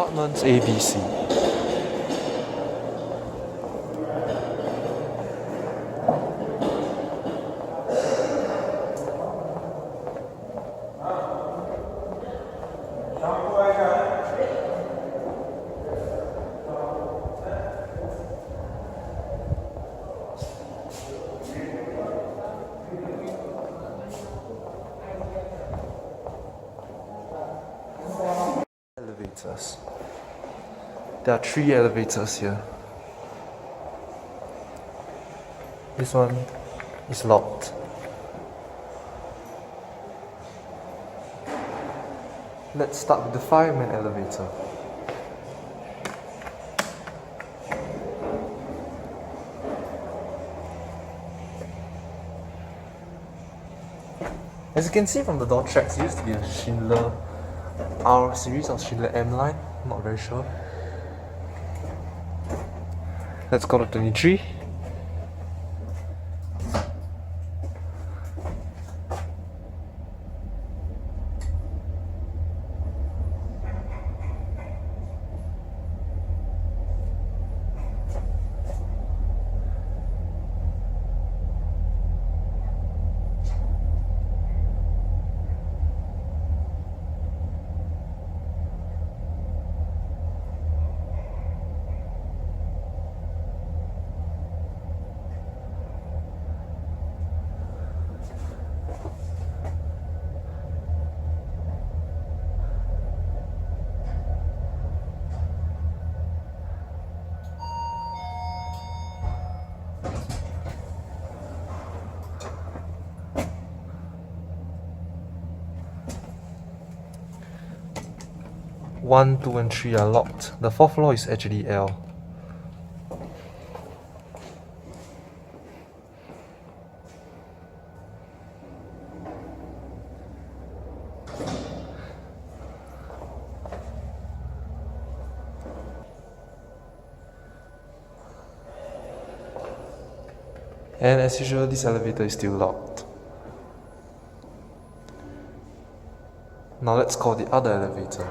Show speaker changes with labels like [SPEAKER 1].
[SPEAKER 1] Apartments ABC. Elevators. There are 3 elevators here. This one is locked. Let's start with the fireman elevator. As you can see from the door tracks, it used to be a Schindler R series or Schindler M line, I'm not very sure. Let's go to 23. One, two, and 3 are locked. The 4th floor is actually L. And as usual, this elevator is still locked. Now let's call the other elevator.